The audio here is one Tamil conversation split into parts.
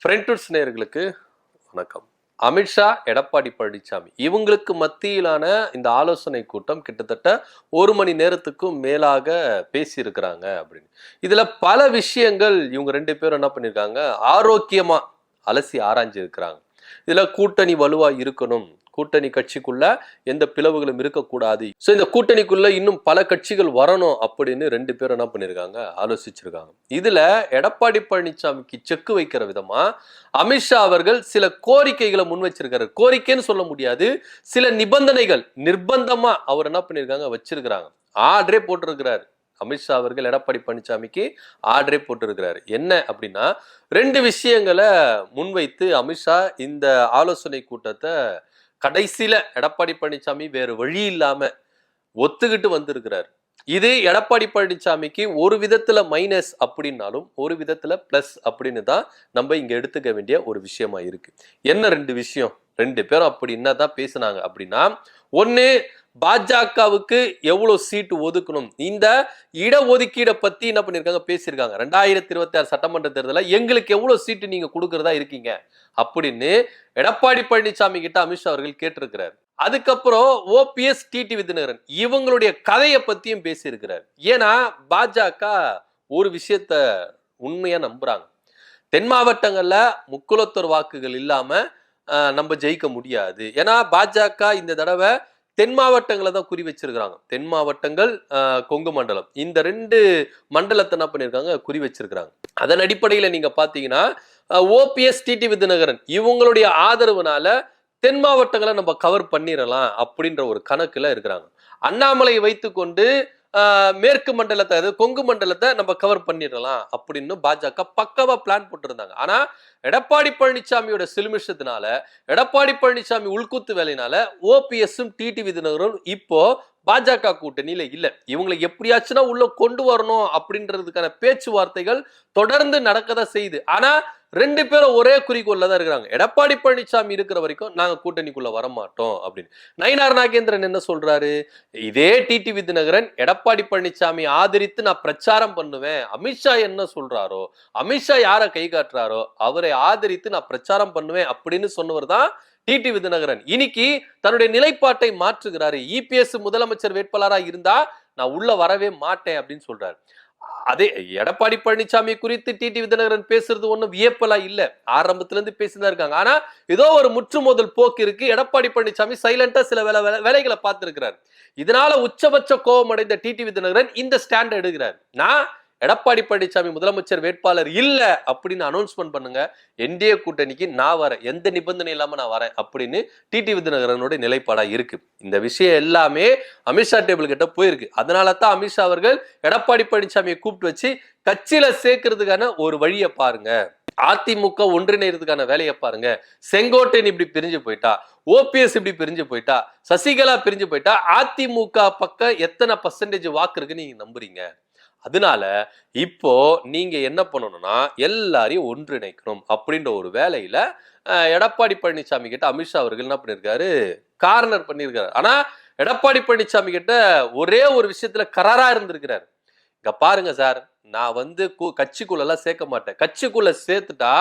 ஃப்ரெண்ட்ஸ் நேயர்களுக்கு வணக்கம். அமித்ஷா, எடப்பாடி பழனிசாமி இவங்களுக்கு மத்தியிலான இந்த ஆலோசனை கூட்டம் கிட்டத்தட்ட 1 மணி நேரத்துக்கும் மேலாக பேசியிருக்கிறாங்க அப்படின்னு. இதுல பல விஷயங்கள் இவங்க 2 பேரும் என்ன பண்ணியிருக்காங்க, ஆரோக்கியமா அலசி ஆராய்ஞ்சு இருக்கிறாங்க. இதுல கூட்டணி வலுவா இருக்கணும், கூட்டணி கட்சிக்குள்ள எந்த பிளவுகளும் இருக்கக்கூடாது, ஸோ இந்த கூட்டணிக்குள்ள இன்னும் பல கட்சிகள் வரணும் அப்படின்னு 2 பேரும் என்ன பண்ணிருக்காங்க, ஆலோசிச்சிருக்காங்க. இதுல எடப்பாடி பழனிசாமிக்கு செக்கு வைக்கிற விதமா அமித்ஷா அவர்கள் சில கோரிக்கைகளை முன் வச்சிருக்காரு. கோரிக்கைன்னு சொல்ல முடியாது, சில நிபந்தனைகள் நிர்பந்தமா அவர் என்ன பண்ணிருக்காங்க வச்சிருக்கிறாங்க. ஆர்டரே போட்டிருக்கிறாரு. அமித்ஷா அவர்கள் எடப்பாடி பழனிசாமிக்கு ஆர்டரே போட்டிருக்கிறாரு. என்ன அப்படின்னா, 2 விஷயங்களை முன்வைத்து அமித்ஷா இந்த ஆலோசனை கூட்டத்தை கடைசியில எடப்பாடி பழனிசாமி வேறு வழி இல்லாம ஒத்துக்கிட்டு வந்திருக்கிறார். இது எடப்பாடி பழனிசாமிக்கு ஒரு விதத்துல மைனஸ் அப்படின்னாலும் ஒரு விதத்துல பிளஸ் அப்படின்னு தான் நம்ம இங்க எடுத்துக்க வேண்டிய ஒரு விஷயமா இருக்கு. என்ன 2 விஷயம்? 2 பேரும் அப்படி என்னதான் பேசினாங்க அப்படின்னா, ஒன்னு பாஜகவுக்கு எவ்வளவு சீட்டு ஒதுக்கணும், இந்த இடஒதுக்கீடை பத்தி என்ன பண்ணிருக்காங்க, பேசியிருக்காங்க. 2026 சட்டமன்ற தேர்தலில் எங்களுக்கு எவ்வளவு சீட்டு நீங்க கொடுக்கறதா இருக்கீங்க அப்படின்னு எடப்பாடி பழனிசாமி கிட்ட அமித்ஷா அவர்கள் கேட்டிருக்கிறார். அதுக்கப்புறம் ஓபிஎஸ், டிடிவி தினகரன் இவங்களுடைய கதையை பத்தியும் பேசியிருக்கிறார். ஏன்னா பாஜக ஒரு விஷயத்த உண்மையா நம்புறாங்க, தென் மாவட்டங்கள்ல முக்குலத்தோர் வாக்குகள் இல்லாம நம்ம ஜெயிக்க முடியாது. ஏன்னா பாஜக இந்த தடவை தென் மாவட்டங்களை தான் குறி வச்சிருக்கிறாங்க. தென் மாவட்டங்கள், கொங்கு மண்டலம், இந்த 2 மண்டலத்தை என்ன பண்ணிருக்காங்க, குறி வச்சிருக்கிறாங்க. அதன் அடிப்படையில நீங்க பாத்தீங்கன்னா ஓபிஎஸ், டிடிவி தினகரன் இவங்களுடைய ஆதரவுனால தென் மாவட்டங்களை நம்ம கவர் பண்ணிடலாம் அப்படின்ற ஒரு கணக்குல இருக்கிறாங்க. அண்ணாமலை வைத்துக்கொண்டு மேற்கு மண்டலத்தை, அதாவது கொங்கு மண்டலத்தை நம்ம கவர் பண்ணிடலாம் அப்படின்னு பாஜக பக்கவா பிளான் போட்டிருந்தாங்க. ஆனா எடப்பாடி பழனிசாமியோட சிலுமிஷத்தினால, எடப்பாடி பழனிசாமி உள்குத்து வேலையினால ஓபிஎஸும் டிடிவி தினகரும் இப்போ பாஜக கூட்டணியில இல்ல. இவங்களை எப்படியாச்சுன்னா உள்ள கொண்டு வரணும் அப்படின்றதுக்கான பேச்சுவார்த்தைகள் தொடர்ந்து நடக்கதான் செய்யுது. ஆனா 2 பேரும் ஒரே குறிக்கோள்ல தான் இருக்கிறாங்க. எடப்பாடி பழனிசாமி இருக்கிற வரைக்கும் நாங்க கூட்டணிக்குள்ள வரமாட்டோம் அப்படின்னு. நயினார் நாகேந்திரன் என்ன சொல்றாரு, இதே டிடிவி தினகரன் எடப்பாடி பழனிசாமி ஆதரித்து நான் பிரச்சாரம் பண்ணுவேன், அமித்ஷா என்ன சொல்றாரோ, அமித்ஷா யாரை கை காட்டுறாரோ அவரை ஆதரித்து நான் பிரச்சாரம் பண்ணுவேன் அப்படின்னு சொன்னவர் தான் டிடிவி தினகரன். இன்னைக்கு தன்னுடைய நிலைப்பாட்டை மாற்றுகிறாரு. இபிஎஸ் முதலமைச்சர் வேட்பாளரா இருந்தா நான் உள்ள வரவே மாட்டேன் அப்படின்னு சொல்றாரு. அதே எடப்பாடி பழனிசாமி குறித்து டிடிவி தினகரன் பேசுறது ஒண்ணும் வியப்பலா இல்ல, ஆரம்பத்துல இருந்து பேசிதான் இருக்காங்க. ஆனா ஏதோ ஒரு முற்றுமோதல் போக்கு இருக்கு. எடப்பாடி பழனிசாமி சைலண்டா சில வேலைகளை பார்த்திருக்கிறார். இதனால உச்சபட்ச கோபம் அடைந்த டிடிவி தினகரன் இந்த ஸ்டாண்ட் எடுக்கிறார். நான் எடப்பாடி பழனிசாமி முதலமைச்சர் வேட்பாளர் இல்ல அப்படின்னு அனௌன்ஸ்மெண்ட் பண்ணுங்க, என்டிஏ கூட்டணிக்கு நான் வரேன், எந்த நிபந்தனை இல்லாம நான் வரேன் அப்படின்னு டிடிவி தினகரனுடைய நிலைப்பாடா இருக்கு. இந்த விஷயம் எல்லாமே அமித்ஷா டேபிள் கிட்ட போயிருக்கு. அதனால தான் அமித்ஷா அவர்கள் எடப்பாடி பழனிசாமியை கூப்பிட்டு வச்சு கட்சியில சேர்க்கறதுக்கான ஒரு வழியை பாருங்க, அதிமுக ஒன்றிணைறதுக்கான வேலையை பாருங்க, செங்கோட்டையன் இப்படி பிரிஞ்சு போயிட்டா, ஓபிஎஸ் இப்படி பிரிஞ்சு போயிட்டா, சசிகலா பிரிஞ்சு போயிட்டா, அதிமுக பக்கம் எத்தனை பர்சன்டேஜ் வாக்கு இருக்கு நீங்க நம்புறீங்க? அதனால இப்போ நீங்க என்ன பண்ணணும்னா எல்லாரையும் ஒன்றிணைக்கணும் அப்படின்ற ஒரு வேலையில எடப்பாடி பழனிசாமி கிட்ட அமித்ஷா அவர்கள் என்ன பண்ணிருக்காரு, கார்னர் பண்ணிருக்காரு. ஆனா எடப்பாடி பழனிசாமி கிட்ட ஒரே ஒரு விஷயத்துல கராரா இருந்திருக்கிறார். இங்க பாருங்க சார், நான் கட்சிக்குள்ள எல்லாம் சேர்க்க மாட்டேன், கட்சிக்குள்ள சேர்த்துட்டா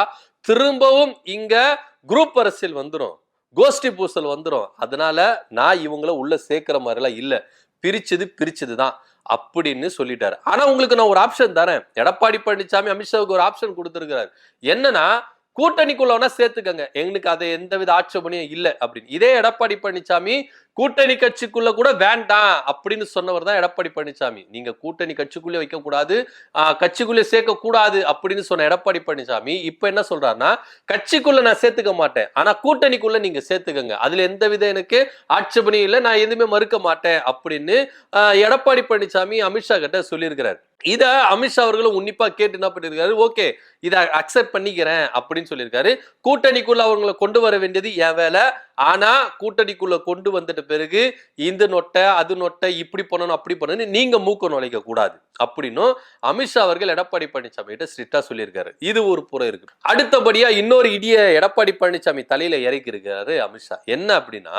திரும்பவும் இங்க குரூப் அரசியல் வந்துடும், கோஷ்டி பூசல் வந்துடும், அதனால நான் இவங்களை உள்ள சேர்க்கிற மாதிரி எல்லாம் இல்ல, பிரிச்சதுதான் அப்படின்னு சொல்லிட்டாரு. ஆனா உங்களுக்கு நான் ஒரு ஆப்ஷன் தரேன், எடப்பாடி பழனிசாமி அமித்ஷாவுக்கு ஒரு ஆப்ஷன் கொடுத்திருக்கிறார். என்னன்னா கூட்டணிக்குள்ளவனா சேர்த்துக்கங்க, எங்களுக்கு அதை எந்தவித ஆட்சேபனையும் இல்லை அப்படின்னு. இதே எடப்பாடி பழனிசாமி கூட்டணி கட்சிக்குள்ள கூட வேண்டாம் அப்படின்னு சொன்னவர் தான் எடப்பாடி பழனிசாமி. நீங்க கூட்டணி கட்சிக்குள்ளே வைக்க கூடாது, கட்சிக்குள்ளே சேர்க்க கூடாது அப்படின்னு சொன்ன எடப்பாடி பழனிசாமி இப்ப என்ன சொல்றாருன்னா, கட்சிக்குள்ள நான் சேர்த்துக்க மாட்டேன், ஆனா கூட்டணிக்குள்ள நீங்க சேர்த்துக்கங்க, அதுல எந்தவித எனக்கு ஆட்சேபனையும் இல்லை, நான் எதுவுமே மறுக்க மாட்டேன் அப்படின்னு எடப்பாடி பழனிசாமி அமித்ஷா கிட்ட சொல்லியிருக்கிறார். இத அமித்ஷா அவர்களும் உன்னிப்பா கேட்டு என்ன பண்ணிருக்காரு, ஓகே இதை அக்செப்ட் பண்ணிக்கிறேன் அப்படின்னு சொல்லியிருக்காரு. கூட்டணிக்குள்ள அவங்களை கொண்டு வர வேண்டியது என் வேலை, ஆனா கூட்டணிக்குள்ள கொண்டு வந்துட்ட பிறகு இந்த நொட்டை அது நொட்டை இப்படி பண்ணணும் அப்படி பண்ணணும் நீங்க மூக்க நுழைக்க கூடாது அப்படின்னு அமித்ஷா அவர்கள் எடப்பாடி பழனிசாமி கிட்ட ஸ்ட்ரிக்டா சொல்லியிருக்காரு. இது ஒரு புறம் இருக்கு. அடுத்தபடியா இன்னொரு இடிய எடப்பாடி பழனிசாமி தலையில இறக்கி இருக்காரு அமித்ஷா. என்ன அப்படின்னா,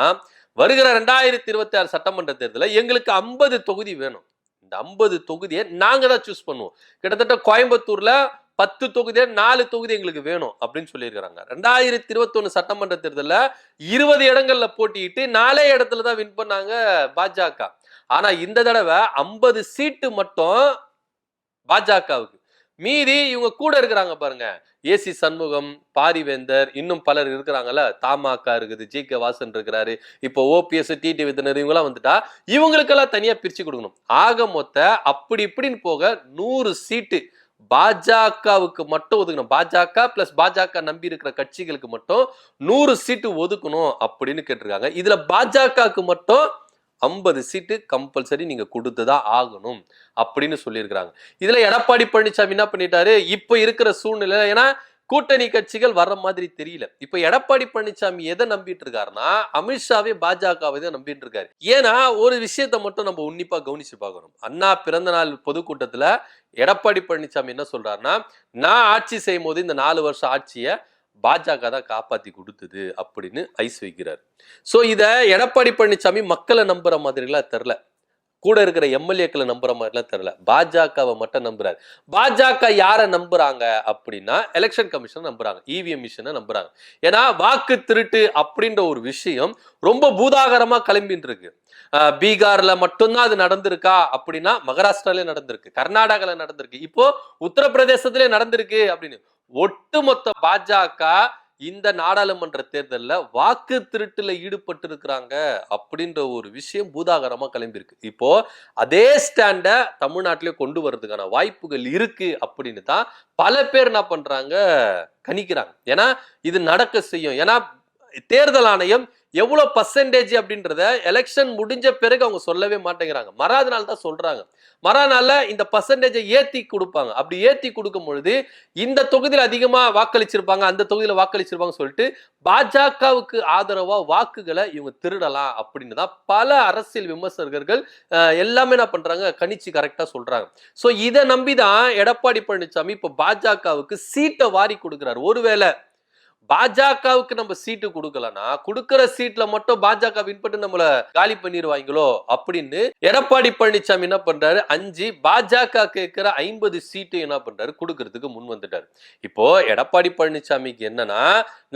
வருகிற 2026 சட்டமன்ற தேர்தலில் எங்களுக்கு 50 தொகுதி வேணும், இந்த 50 தொகுதியை நாங்க தான் சூஸ் பண்ணுவோம். கிட்டத்தட்ட கோயம்புத்தூர்ல 10 தொகுதியில 4 தொகுதி எங்களுக்கு வேணும் அப்படின்னு சொல்லியிருக்காங்க. 2021 சட்டமன்ற தேர்தலில் 20 இடங்கள்ல போட்டிட்டு 4 இடத்துல தான் வின் பண்ணாங்க பாஜக. ஆனா இந்த தடவை 50 சீட்டு மட்டும் பாஜகவுக்கு. மீதி இவங்க கூட இருக்கிறாங்க பாருங்க, ஏசி சண்முகம், பாரிவேந்தர், இன்னும் பலர் இருக்கிறாங்கல்ல, தமாக இருக்குது, ஜி.கே. வாசன் இருக்கிறாரு, இப்போ ஓபிஎஸ், டிடி விதினர், இவங்கெல்லாம் வந்துட்டா இவங்களுக்கெல்லாம் தனியா பிரிச்சு கொடுக்கணும். ஆக மொத்த அப்படி இப்படின்னு போக 100 சீட்டு பாஜகவுக்கு மட்டும் ஒதுக்கணும். பாஜக பிளஸ் பாஜக நம்பி இருக்கிற கட்சிகளுக்கு மட்டும் 100 சீட்டு ஒதுக்கணும் அப்படின்னு கேட்டிருக்காங்க. இதுல பாஜகவுக்கு மட்டும் 50 சீட்டு கம்பல்சரி நீங்க கொடுத்துதான் ஆகணும் அப்படின்னு சொல்லியிருக்கிறாங்க. இதுல எடப்பாடி பழனிசாமி என்ன பண்ணிட்டாரு, இப்ப இருக்கிற சூழ்நிலை, ஏன்னா கூட்டணி கட்சிகள் வர்ற மாதிரி தெரியல. இப்ப எடப்பாடி பழனிசாமி எதை நம்பிட்டு இருக்காருன்னா, அமித்ஷாவே பாஜகவை தான் நம்பிட்டு இருக்காரு. ஏன்னா ஒரு விஷயத்த மட்டும் நம்ம உன்னிப்பா கவனிச்சு பார்க்கணும். அண்ணா பிறந்த நாள் பொதுக்கூட்டத்துல எடப்பாடி பழனிசாமி என்ன சொல்றாருன்னா, நான் ஆட்சி செய்யும் போது இந்த 4 வருஷம் ஆட்சியை பாஜக தான் காப்பாத்தி கொடுத்தது அப்படின்னு ஐஸ் வைக்கிறார். சோ இத எடப்பாடி பழனிசாமி மக்களை நம்புற மாதிரி எல்லாம் தெரியல, கூட இருக்கிற எம்எல்ஏக்களை நம்புற மாதிரி எல்லாம் தெரியல, பாஜகவை மட்டும் நம்புறாரு. பாஜக யாரை நம்புறாங்க அப்படின்னா எலெக்ஷன் கமிஷன் நம்புறாங்க, இவிஎம் மிஷினை நம்புறாங்க. ஏன்னா வாக்கு திருட்டு அப்படின்ற ஒரு விஷயம் ரொம்ப பூதாகரமா கிளம்பிட்டு இருக்கு. பீகார்ல மட்டும்தான் அது நடந்திருக்கா அப்படின்னா மகாராஷ்டிரால நடந்திருக்கு, கர்நாடகால நடந்திருக்கு, இப்போ உத்தரப்பிரதேசத்திலே நடந்திருக்கு அப்படின்னு ஒட்டுமொத்த பாஜக இந்த நாடாளுமன்ற தேர்தலில் வாக்கு திருட்டுல ஈடுபட்டு இருக்கிறாங்க அப்படின்ற ஒரு விஷயம் பூதாகரமா கிளம்பியிருக்கு. இப்போ அதே ஸ்டாண்ட தமிழ்நாட்டிலே கொண்டு வர்றதுக்கான வாய்ப்புகள் இருக்கு அப்படின்னு தான் பல பேர் என்ன பண்றாங்க, கணிக்கிறாங்க. ஏன்னா இது நடக்க செய்யும். ஏன்னா தேர்தல் ஆணையம் எவ்வளவு பர்சன்டேஜ் அப்படின்றத எலெக்ஷன் முடிஞ்ச பிறகு அவங்க சொல்லவே மாட்டேங்கிறாங்க. மறாத நாள் தான் சொல்றாங்க. மறாநாள்ல இந்த பர்சன்டேஜை ஏத்தி கொடுப்பாங்க. அப்படி ஏத்தி கொடுக்கும் பொழுது இந்த தொகுதியில் அதிகமா வாக்களிச்சிருப்பாங்க, அந்த தொகுதியில வாக்களிச்சிருப்பாங்க சொல்லிட்டு பாஜகவுக்கு ஆதரவா வாக்குகளை இவங்க திருடலாம் அப்படின்னு தான் பல அரசியல் விமர்சகர்கள் எல்லாமே என்ன பண்றாங்க, கணிச்சு கரெக்டா சொல்றாங்க. சோ இதை நம்பிதான் எடப்பாடி பழனிசாமி இப்ப பாஜகவுக்கு சீட்டை வாரி கொடுக்கிறார். ஒருவேளை பாஜகவுக்கு நம்ம சீட்டு கொடுக்கலன்னா கொடுக்கிற சீட்ல மட்டும் பாஜக வின் பண்ணி நம்மள காலி பண்ணிடுவாங்களோ அப்படின்னு எடப்பாடி பழனிசாமி என்ன பண்றாரு, 5 பாஜக கேட்கிற 50 சீட்டு என்ன பண்றாரு, கொடுக்கறதுக்கு முன் வந்துட்டாரு. இப்போ எடப்பாடி பழனிசாமிக்கு என்னன்னா,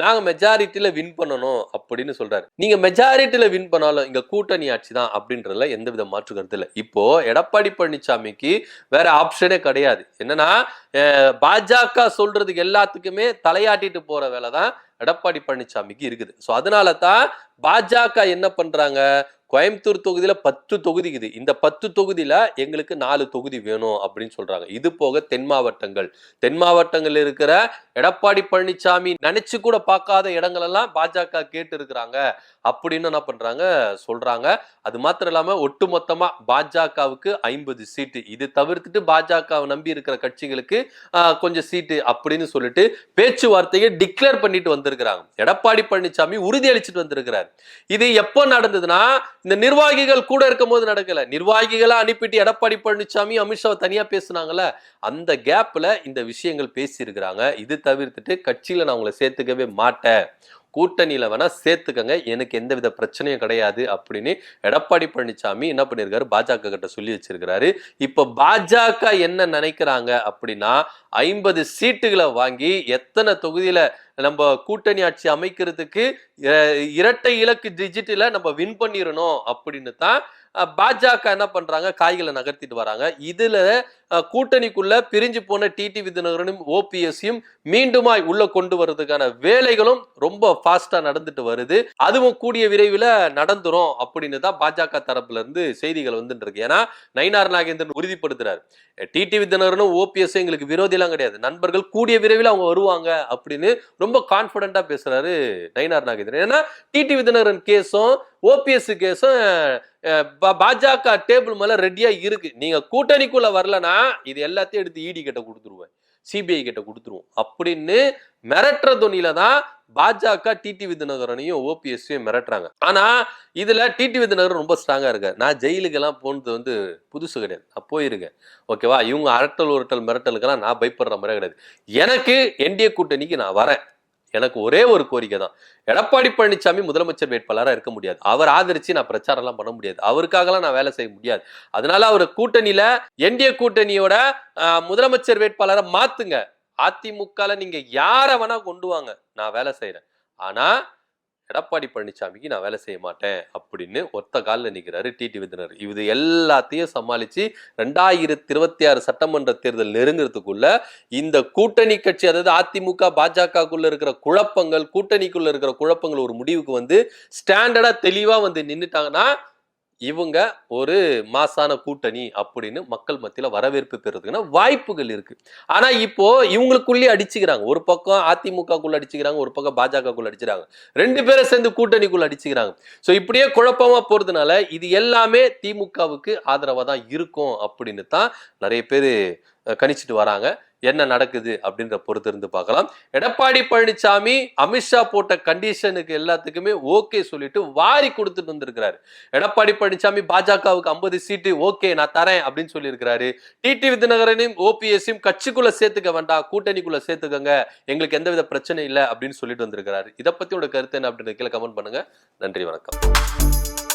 நாங்க மெஜாரிட்டியில வின் பண்ணணும் அப்படின்னு சொல்றாரு. நீங்க மெஜாரிட்டியில வின் பண்ணாலும் இங்க கூட்டணி ஆட்சி தான் அப்படின்றதுல எந்தவித மாற்று கருத்து இல்லை. இப்போ எடப்பாடி பழனிசாமிக்கு வேற ஆப்ஷனே கிடையாது. என்னன்னா பாஜக சொல்றதுக்கு எல்லாத்துக்குமே தலையாட்டிட்டு போற வேலை தான் எடப்பாடி பழனிசாமிக்கு இருக்குது. சோ அதனால தான் பாஜக என்ன பண்றாங்க, கோயம்புத்தூர் தொகுதியில 10 தொகுதி இருக்குது, இந்த 10 தொகுதியில எங்களுக்கு 4 தொகுதி வேணும் அப்படின்னு சொல்றாங்க. இது போக தென் மாவட்டங்கள் இருக்கிற எடப்பாடி பழனிசாமி நினைச்சு கூட பார்க்காத இடங்கள் எல்லாம் பாஜக கேட்டு இருக்கிறாங்க அப்படின்னு என்ன பண்றாங்க சொல்றாங்க. அது மாத்திரம் இல்லாம ஒட்டுமொத்தமா பாஜகவுக்கு 50 சீட்டு, இது தவிர்த்துட்டு பாஜகவை நம்பி இருக்கிற கட்சிகளுக்கு கொஞ்சம் சீட்டு அப்படின்னு சொல்லிட்டு பேச்சுவார்த்தையை டிக்ளேர் பண்ணிட்டு வந்திருக்கிறாங்க. எடப்பாடி பழனிசாமி உறுதி அளிச்சுட்டு வந்திருக்கிறார். இது எப்போ நடந்ததுன்னா, இந்த நிர்வாகிகள் கூட இருக்கும் போது நடக்கல. நிர்வாகிகளை அனுப்பிட்டு எடப்பாடி பழனிசாமி அமித்ஷாவை தனியா பேசுனாங்கல்ல, அந்த கேப்ல இந்த விஷயங்கள் பேசி இருக்கிறாங்க. இது தவிர்த்துட்டு கட்சியில நான் உங்களை சேர்த்துக்கவே மாட்டேன், கூட்டணியில வேணா சேர்த்துக்கங்க, எனக்கு எந்தவித பிரச்சனையும் கிடையாது அப்படின்னு எடப்பாடி பழனிசாமி என்ன பண்ணிருக்காரு, பாஜக கிட்ட சொல்லி வச்சிருக்கிறாரு. இப்ப பாஜக என்ன நினைக்கிறாங்க அப்படின்னா, 50 சீட்டுகளை வாங்கி எத்தனை தொகுதியில நம்ம கூட்டணி ஆட்சி அமைக்கிறதுக்கு இரட்டை இலக்கு டிஜிட்ல நம்ம வின் பண்ணிடணும் அப்படின்னு தான் பாஜக என்ன பண்றாங்க, காய்களை நகர்த்திட்டு வராங்க. இதுல கூட்டணிக்குள்ள பிரிஞ்சு போன டிடி விதிநகரனும் ஓபிஎஸ்ஸையும் மீண்டுமாய் உள்ள கொண்டு வர்றதுக்கான வேலைகளும் ரொம்ப ஃபாஸ்டா நடந்துட்டு வருது. அதுவும் கூடிய விரைவில் நடந்துரும் அப்படின்னு தான் பாஜக தரப்புல இருந்து செய்திகள் வந்துட்டு இருக்கு. ஏன்னா நயினார் நாகேந்திரன் உறுதிப்படுத்துறாரு, டிடி விதிநகரனும் ஓபிஎஸ் எங்களுக்கு விரோதி எல்லாம் கிடையாது, நண்பர்கள், கூடிய விரைவில் அவங்க வருவாங்க அப்படின்னு ரொம்ப கான்பிடண்டா பேசுறாரு நயினார் நாகேந்திரன். ஏன்னா டிடி விதிநகரன் கேஸும் ஓபிஎஸ் கேஸும் பாஜக டேபிள் மேல ரெடியா இருக்கு. நீங்க கூட்டணிக்குள்ள வரலனா இது எல்லாத்தையும் எடுத்து இடி கிட்ட கொடுத்துருவேன், சிபிஐ கிட்ட கொடுத்துருவோம் அப்படின்னு மிரட்டுற துணியில தான் பாஜக டிடி விதிநகரனையும் ஓபிஎஸ்ஸையும் மிரட்டுறாங்க. ஆனா இதுல டிடி விதிநகரன் ரொம்ப ஸ்ட்ராங்கா இருக்காரு. நான் ஜெயிலுக்கு எல்லாம் போனது புதுசு கிடையாது, நான் போயிருக்கேன், ஓகேவா. இவங்க அரட்டல் உரட்டல் மிரட்டலுக்கெல்லாம் நான் பயப்படுற மாதிரி கிடையாது. எனக்கு என்டிஏ கூட்டணிக்கு நான் வரேன். எனக்கு ஒரே ஒரு கோரிக்கை தான், எடப்பாடி பழனிசாமி முதலமைச்சர் வேட்பாளராக இருக்க முடியாது, அவர் ஆதரிச்சு நான் பிரச்சாரம் எல்லாம் பண்ண முடியாது, அவருக்காகலாம் நான் வேலை செய்ய முடியாது. அதனால அவர் கூட்டணியில என்டிஏ கூட்டணியோட முதலமைச்சர் வேட்பாளரை மாத்துங்க, அதிமுகல நீங்க யார வேணா கொண்டு வாங்க, நான் வேலை செய்யறேன். ஆனா எடப்பாடி பழனிசாமிக்கு நான் வேலை செய்ய மாட்டேன் அப்படின்னு ஒத்த காலில் நிற்கிறாரு டிடிவி தினகரன். இது எல்லாத்தையும் சமாளிச்சு 2026 சட்டமன்ற தேர்தல் நெருங்கிறதுக்குள்ள இந்த கூட்டணி கட்சி, அதாவது அதிமுக பாஜகக்குள்ள இருக்கிற குழப்பங்கள், கூட்டணிக்குள்ள இருக்கிற குழப்பங்கள் ஒரு முடிவுக்கு வந்து ஸ்டாண்டர்டா தெளிவா வந்து நின்னுட்டாங்கன்னா இவங்க ஒரு மாசான கூட்டணி அப்படின்னு மக்கள் மத்தியில வரவேற்பு பெறதுக்குன்னா வாய்ப்புகள் இருக்கு. ஆனா இப்போ இவங்களுக்குள்ளேயே அடிச்சுக்கிறாங்க. ஒரு பக்கம் அதிமுகக்குள்ள அடிச்சுக்கிறாங்க, ஒரு பக்கம் பாஜகக்குள்ள அடிச்சுக்கிறாங்க. 2 பேரும் சேர்ந்து கூட்டணிக்குள்ள அடிச்சுக்கிறாங்க. சோ இப்படியே குழப்பமா போறதுனால இது எல்லாமே திமுகவுக்கு ஆதரவா தான் இருக்கும் அப்படின்னு தான் நிறைய பேர் கணிச்சிட்டு வராங்க. என்ன நடக்குது அப்படின்ற பொறுத்து இருந்து பார்க்கலாம். எடப்பாடி பழனிசாமி அமித்ஷா போட்ட கண்டிஷனுக்கு எல்லாத்துக்குமே ஓகே சொல்லிட்டு வாரி கொடுத்துட்டு வந்திருக்கிறாரு. எடப்பாடி பழனிசாமி பாஜகவுக்கு 50 சீட்டு ஓகே நான் தரேன் அப்படின்னு சொல்லி இருக்கிறாரு. டிடிவி தினகரனையும் ஓபிஎஸ்ஸையும் கட்சிக்குள்ள சேர்த்துக்க வேண்டாம், கூட்டணிக்குள்ள சேர்த்துக்கங்க, எங்களுக்கு எந்தவித பிரச்சனை இல்லை அப்படின்னு சொல்லிட்டு வந்திருக்கிறாரு. இதை பத்தி உங்க கருத்து என்ன அப்படின்னு கீழே கமெண்ட் பண்ணுங்க. நன்றி, வணக்கம்.